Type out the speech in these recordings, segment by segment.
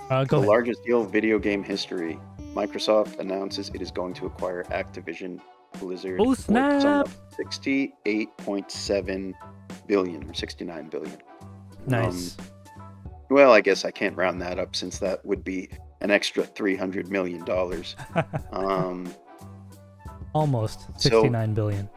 Go The ahead. largest deal of video game history. Microsoft announces it is going to acquire Activision Blizzard Oh for the sum snap! of 68.7 billion or 69 billion. Um, Nice. well, I guess I can't round that up since that would be an extra $300 million. Um, Almost so 69 billion.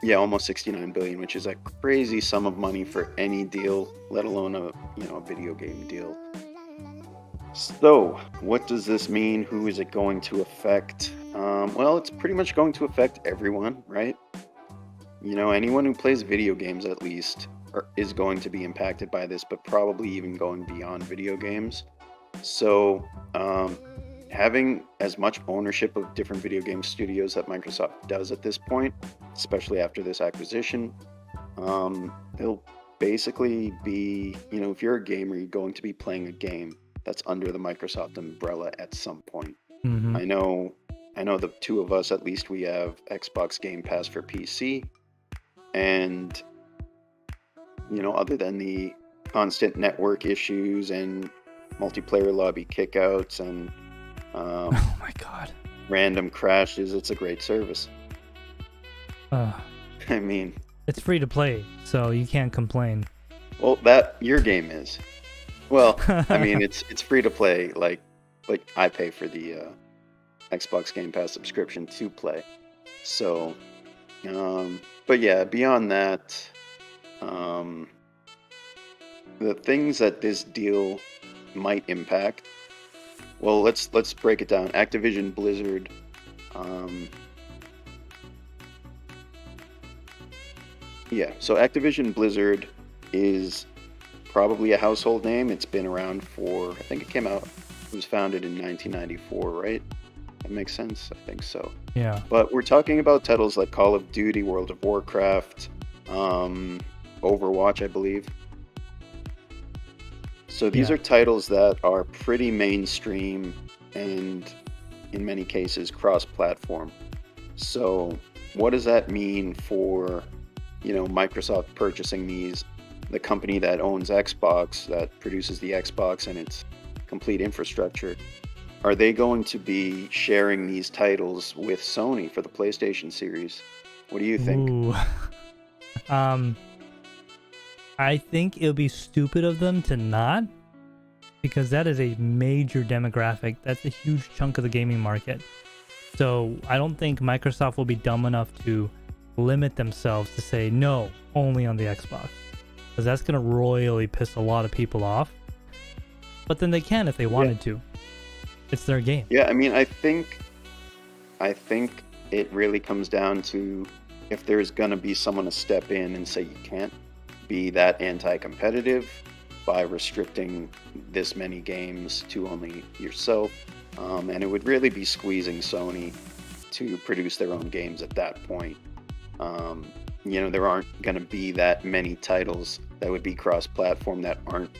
yeah, almost 69 billion, which is a crazy sum of money for any deal, let alone a video game deal. So, what does this mean? Who is it going to affect? Well, it's pretty much going to affect everyone, right? Anyone who plays video games at least is going to be impacted by this, but probably even going beyond video games. So, having as much ownership of different video game studios that Microsoft does at this point, especially after this acquisition, it'll basically be, if you're a gamer, you're going to be playing a game that's under the Microsoft umbrella at some point. Mm-hmm. I know the two of us, at least, we have Xbox Game Pass for PC, and other than the constant network issues and multiplayer lobby kickouts and Oh my god. random crashes, it's a great service. Uh, I mean, it's free to play, so you can't complain. well, that your game is. Well, I mean, it's free to play. Like I pay for the Xbox Game Pass subscription to play. So, but yeah, beyond that, the things that this deal might impact. Well, let's break it down. Activision Blizzard. Yeah, so Activision Blizzard is probably a household name. It's been around for, I think it was founded in 1994, right? That makes sense? I think so. Yeah. But we're talking about titles like Call of Duty, World of Warcraft, Overwatch, I believe. So these Yeah. are titles that are pretty mainstream and in many cases cross-platform. So what does that mean for, Microsoft purchasing these, the company that owns Xbox, that produces the Xbox and its complete infrastructure? Are they going to be sharing these titles with Sony for the PlayStation series? What do you think? Ooh. I think it would be stupid of them to not, because that is a major demographic. That's a huge chunk of the gaming market. So I don't think Microsoft will be dumb enough to limit themselves to say no, only on the Xbox, because that's going to royally piss a lot of people off. But then they can if they wanted to. It's their game. Yeah, I mean, I think it really comes down to if there's gonna be someone to step in and say you can't be that anti-competitive by restricting this many games to only yourself, and it would really be squeezing Sony to produce their own games at that point. There aren't gonna be that many titles that would be cross-platform that aren't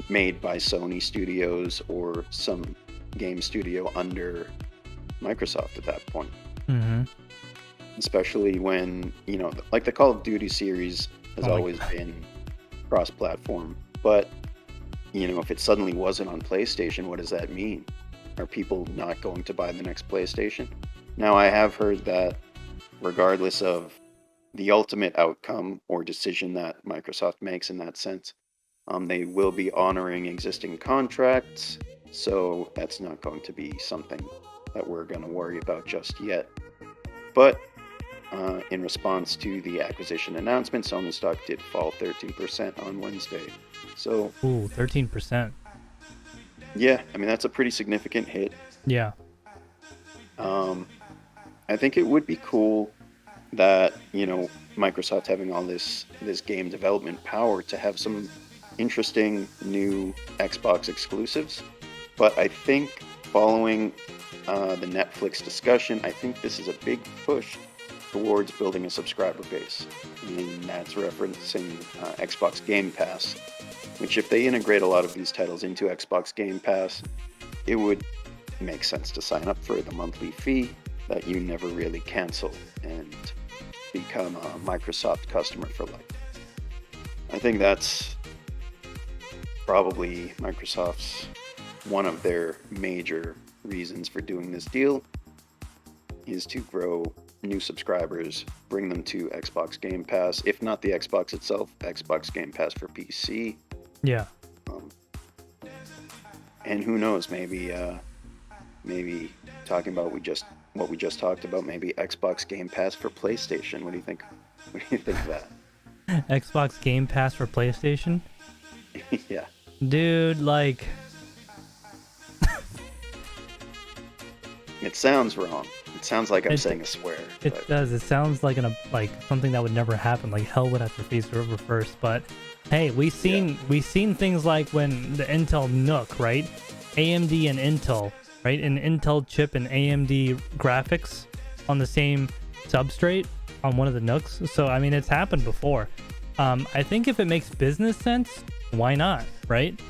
made by Sony Studios or some game studio under Microsoft at that point. Mm-hmm. Especially when, like the Call of Duty series has Oh my always God. been cross-platform. But, if it suddenly wasn't on PlayStation, what does that mean? Are people not going to buy the next PlayStation? Now, I have heard that regardless of the ultimate outcome or decision that Microsoft makes in that sense, they will be honoring existing contracts. So that's not going to be something that we're going to worry about just yet. But in response to the acquisition announcement, Sony stock did fall 13% on Wednesday. So, Ooh, 13%. yeah, I mean, that's a pretty significant hit. Yeah. I think it would be cool that, Microsoft having all this game development power to have some interesting new Xbox exclusives. But I think following the Netflix discussion, I think this is a big push towards building a subscriber base. And that's referencing Xbox Game Pass, which if they integrate a lot of these titles into Xbox Game Pass, it would make sense to sign up for the monthly fee that you never really cancel and become a Microsoft customer for life. I think that's probably Microsoft's one of their major reasons for doing this deal is to grow new subscribers, bring them to Xbox Game Pass, if not the Xbox itself, Xbox Game Pass for PC. Yeah. And who knows, maybe talking about what we just talked about, maybe Xbox Game Pass for PlayStation. What do you think? What do you think of that? Xbox Game Pass for PlayStation? Yeah. Dude, like... It sounds wrong. It sounds like I'm saying a swear. It does. It sounds like something that would never happen. Like hell would have to face the river first. But hey, we've seen things like when the Intel NUC, right? AMD and Intel, right? An Intel chip and AMD graphics on the same substrate on one of the NUCs. So I mean, it's happened before. I think if it makes business sense, why not, right?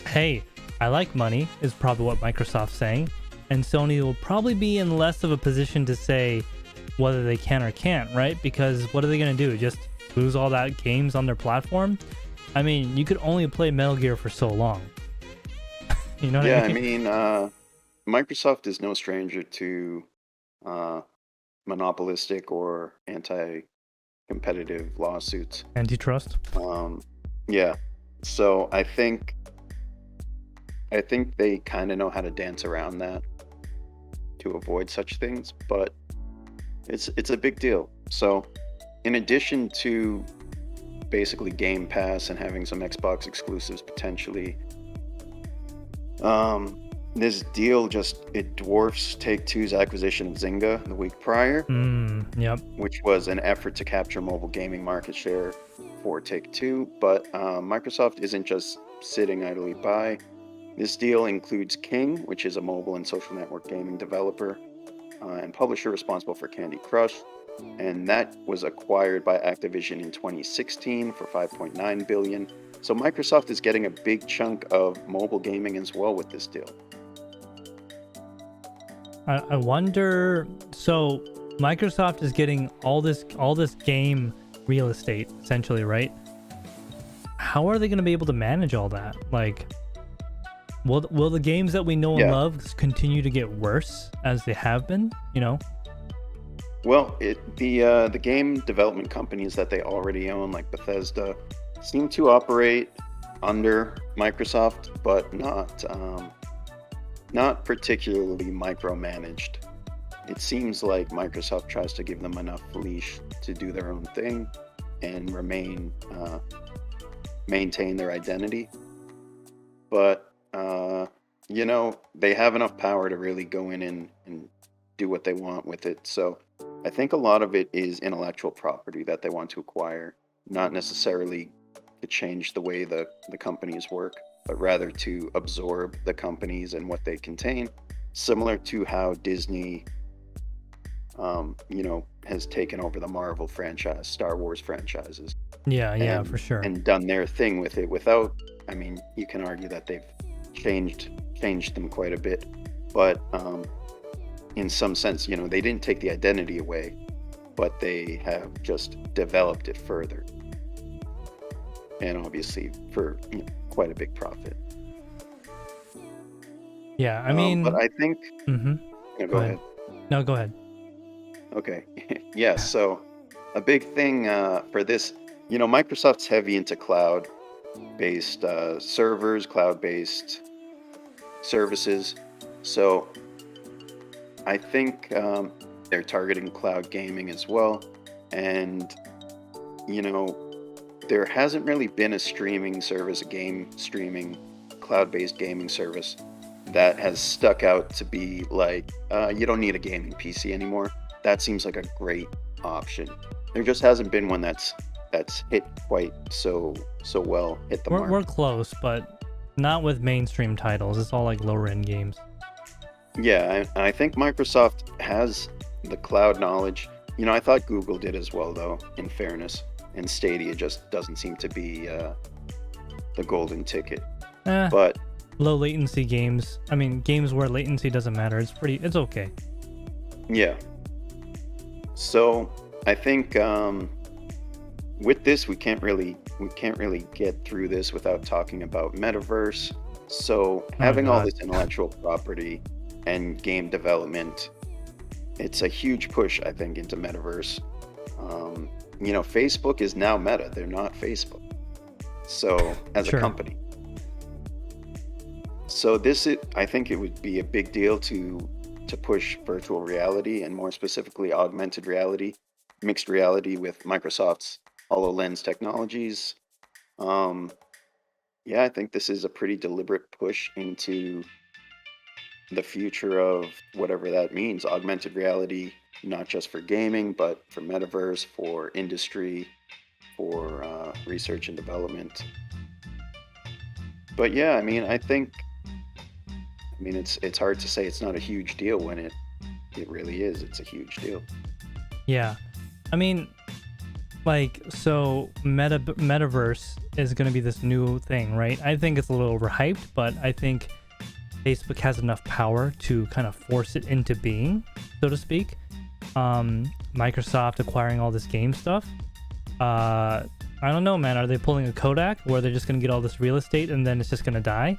Hey, I like money is probably what Microsoft's saying, and Sony will probably be in less of a position to say whether they can or can't, right? Because what are they going to do? Just lose all that games on their platform? I mean, you could only play Metal Gear for so long. You know what I mean? Yeah, I mean, Microsoft is no stranger to monopolistic or anti-competitive lawsuits. Antitrust? Yeah. So I think they kind of know how to dance around that to avoid such things, but it's a big deal. So in addition to basically Game Pass and having some Xbox exclusives potentially, this deal it dwarfs Take-Two's acquisition of Zynga the week prior, Yep. which was an effort to capture mobile gaming market share for Take-Two. But Microsoft isn't just sitting idly by. This deal includes King, which is a mobile and social network gaming developer and publisher responsible for Candy Crush, and that was acquired by Activision in 2016 for $5.9 billion. So Microsoft is getting a big chunk of mobile gaming as well with this deal. I wonder. So Microsoft is getting all this game real estate essentially, right? How are they going to be able to manage all that? Like, will the games that we know and love continue to get worse as they have been? You know. Well, the game development companies that they already own, like Bethesda, seem to operate under Microsoft, but not particularly micromanaged. It seems like Microsoft tries to give them enough leash to do their own thing and maintain their identity. But they have enough power to really go in and do what they want with it. So I think a lot of it is intellectual property that they want to acquire, not necessarily to change the way the companies work, but rather to absorb the companies and what they contain, similar to how Disney, has taken over the Marvel franchise, Star Wars franchises. Yeah, for sure. And done their thing with it without, you can argue that they've changed them quite a bit, but in some sense, they didn't take the identity away, but they have just developed it further, and obviously for quite a big profit. Yeah, but I think go ahead. No, go ahead. Okay. Yeah, so a big thing for this, Microsoft's heavy into cloud-based servers, cloud-based services. So I think they're targeting cloud gaming as well. And, there hasn't really been a streaming service, a game streaming, cloud-based gaming service that has stuck out to be like, you don't need a gaming PC anymore. That seems like a great option. There just hasn't been one that's hit quite so well, hit the mark. We're close, but not with mainstream titles. It's all like lower end games. Yeah, I think Microsoft has the cloud knowledge. I thought Google did as well, though, in fairness. And Stadia just doesn't seem to be the golden ticket. But low latency games. Games where latency doesn't matter. It's okay. Yeah. So I think with this, we can't really get through this without talking about metaverse. So having all God. this intellectual property and game development, it's a huge push, I think, into metaverse. Facebook is now Meta. They're not Facebook. So as Sure. a company. So I think it would be a big deal to push virtual reality, and more specifically augmented reality, mixed reality with Microsoft's HoloLens technologies. Yeah, I think this is a pretty deliberate push into the future of whatever that means. Augmented reality, not just for gaming, but for metaverse, for industry, for research and development. But yeah, it's hard to say it's not a huge deal when it really is. It's a huge deal. Yeah. I mean, so metaverse is going to be this new thing, right? I think it's a little overhyped, but I think Facebook has enough power to kind of force it into being, so to speak. Microsoft acquiring all this game stuff. I don't know, man. Are they pulling a Kodak where they're just going to get all this real estate and then it's just going to die?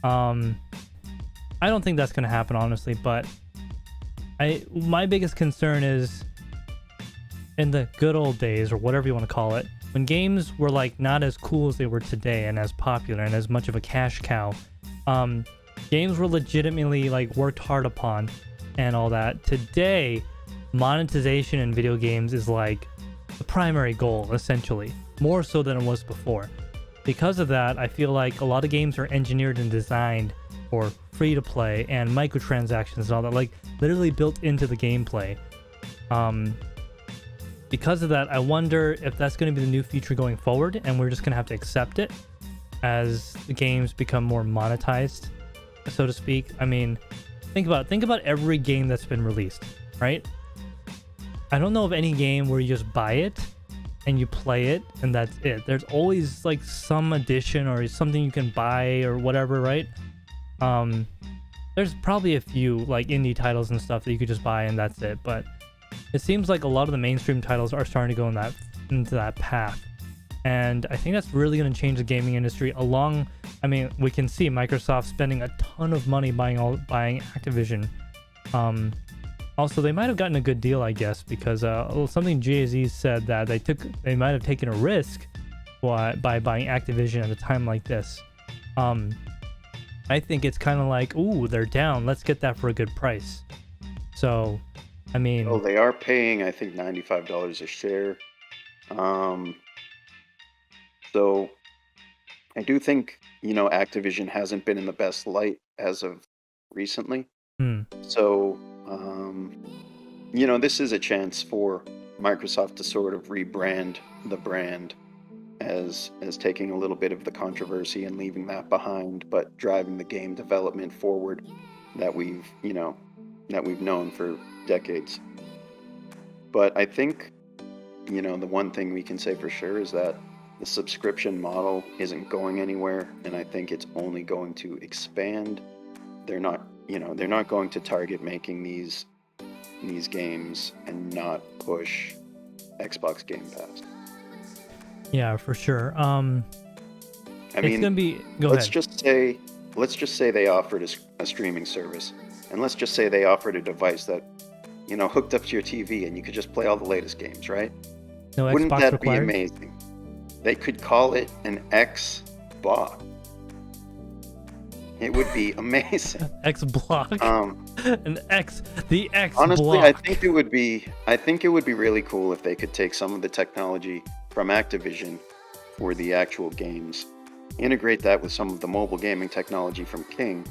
I don't think that's going to happen, honestly, but my biggest concern is in the good old days, or whatever you want to call it, when games were like not as cool as they were today and as popular and as much of a cash cow, games were legitimately like worked hard upon and all that. Today, monetization in video games is like the primary goal, essentially, more so than it was before. Because of that, I feel like a lot of games are engineered and designed for free to play and microtransactions and all that, like literally built into the gameplay. Because of that, I wonder if that's going to be the new feature going forward, and we're just going to have to accept it as the games become more monetized, so to speak. I mean, think about every game that's been released, right? I don't know of any game where you just buy it and you play it and that's it. There's always like some addition or something you can buy or whatever, right? There's probably a few like indie titles and stuff that you could just buy and that's it, but it seems like a lot of the mainstream titles are starting to go into that path. And I think that's really going to change the gaming industry we can see Microsoft spending a ton of money buying Activision. Also, they might have gotten a good deal, I guess, because something Jay-Z said that they might have taken a risk by buying Activision at a time like this. I think it's kind of like, ooh, they're down. Let's get that for a good price. So, I mean... Oh, they are paying, I think, $95 a share. So, I do think, Activision hasn't been in the best light as of recently. So, this is a chance for Microsoft to sort of rebrand the brand as taking a little bit of the controversy and leaving that behind, but driving the game development forward that we've known for decades. But I think, the one thing we can say for sure is that the subscription model isn't going anywhere, and I think it's only going to expand. They're not going to target making these games and not push Xbox Game Pass. Yeah, for sure. It's gonna be. Let's just say they offered a streaming service, and let's just say they offered a device that, hooked up to your TV and you could just play all the latest games, right? No Wouldn't Xbox that required? be amazing? They could call it an Xbox. It would be amazing. X block. The X honestly, block. I think it would be really cool if they could take some of the technology from Activision for the actual games, integrate that with some of the mobile gaming technology from King,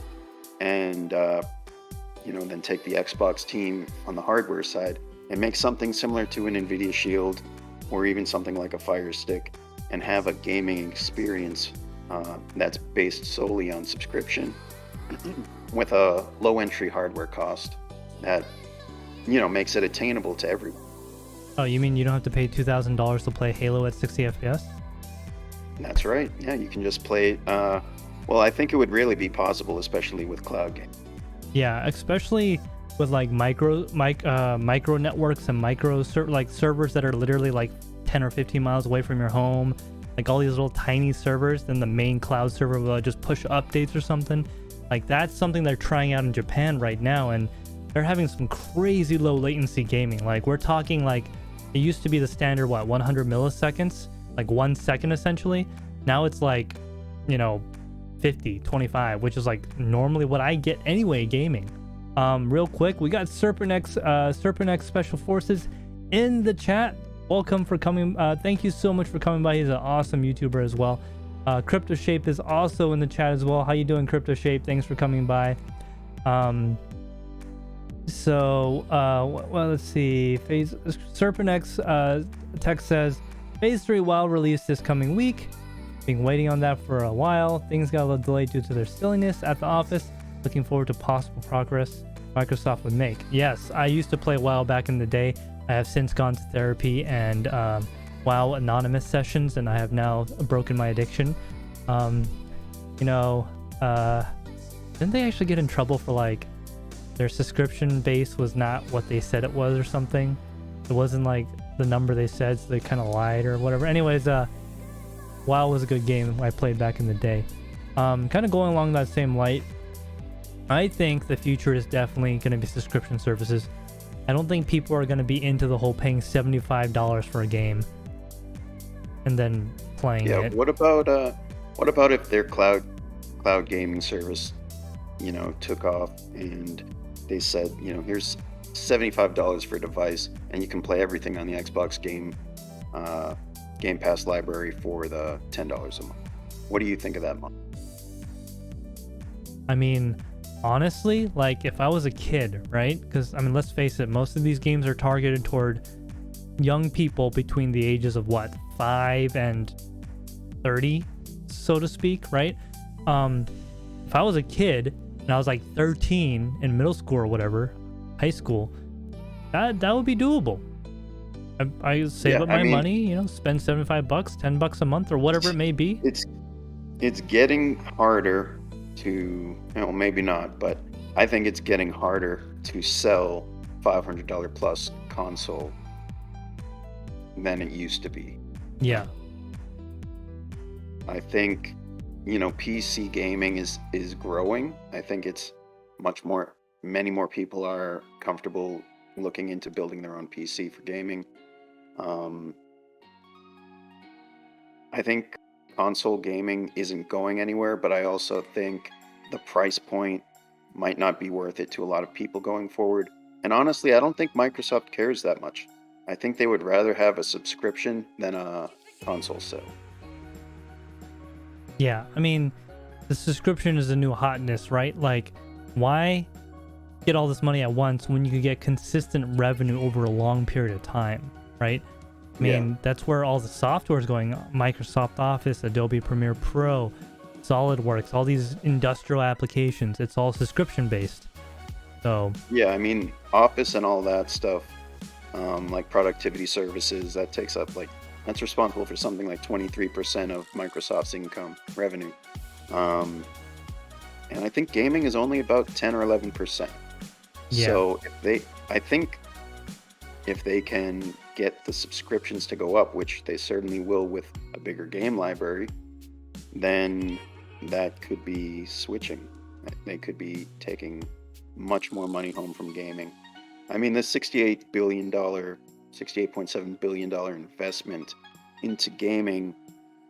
and then take the Xbox team on the hardware side and make something similar to an Nvidia Shield or even something like a Fire Stick, and have a gaming experience that's based solely on subscription with a low entry hardware cost that makes it attainable to everyone. Oh, you mean you don't have to pay $2,000 to play Halo at 60 FPS? That's right. Yeah, you can just play. Well, I think it would really be possible, especially with cloud games. Yeah, especially with like micro networks and servers that are literally like 10 or 15 miles away from your home, like all these little tiny servers, then the main cloud server will just push updates or something. Like that's something they're trying out in Japan right now, and they're having some crazy low latency gaming. Like we're talking like it used to be the standard 100 milliseconds, like 1 second essentially. Now it's like, 50, 25, which is like normally what I get anyway gaming. Real quick, we got Serpent Special Forces in the chat. Welcome for coming. Thank you so much for coming by. He's an awesome YouTuber as well. Crypto Shape is also in the chat as well. How you doing, Crypto Shape? Thanks for coming by. Well, let's see. Serpent X text says Phase 3 WoW release this coming week. Been waiting on that for a while. Things got a little delayed due to their silliness at the office. Looking forward to possible progress Microsoft would make. Yes, I used to play WoW back in the day. I have since gone to therapy and WoW anonymous sessions, and I have now broken my addiction. Didn't they actually get in trouble for like their subscription base was not what they said it was or something? It wasn't like the number they said, so they kind of lied or whatever. Anyways, WoW was a good game I played back in the day. Kind of going along that same light, I think the future is definitely going to be subscription services. I don't think people are going to be into the whole paying $75 for a game and then playing it. What about if their cloud gaming service, took off and they said, here's $75 for a device and you can play everything on the Xbox Game Pass library for the $10 a month. What do you think of that model? I mean, honestly, like if I was a kid, right? Because let's face it, most of these games are targeted toward young people between the ages of 5 and 30, so to speak, right? If I was a kid and I was like 13 in middle school or whatever, high school, that would be doable. I save up my money, spend $75, $10 a month or whatever it may be. It's getting harder to, maybe not, but I think it's getting harder to sell $500 plus console than it used to be. Yeah. I think, PC gaming is growing. I think it's many more people are comfortable looking into building their own PC for gaming. I think console gaming isn't going anywhere, but I also think the price point might not be worth it to a lot of people going forward. And honestly, I don't think Microsoft cares that much. I think they would rather have a subscription than a console sale. Yeah, the subscription is a new hotness, right? Like, why get all this money at once when you could get consistent revenue over a long period of time, right? That's where all the software is going. Microsoft Office, Adobe Premiere Pro, SolidWorks, all these industrial applications, it's all subscription based. So yeah, Office and all that stuff, like productivity services, that's responsible for something like 23% of Microsoft's income revenue. And I think gaming is only about 10 or 11%. Yeah. So if they can get the subscriptions to go up, which they certainly will with a bigger game library, then that could be switching. They could be taking much more money home from gaming. The $68.7 billion investment into gaming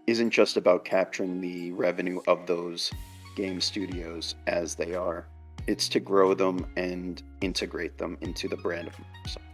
isn't just about capturing the revenue of those game studios as they are. It's to grow them and integrate them into the brand of Microsoft.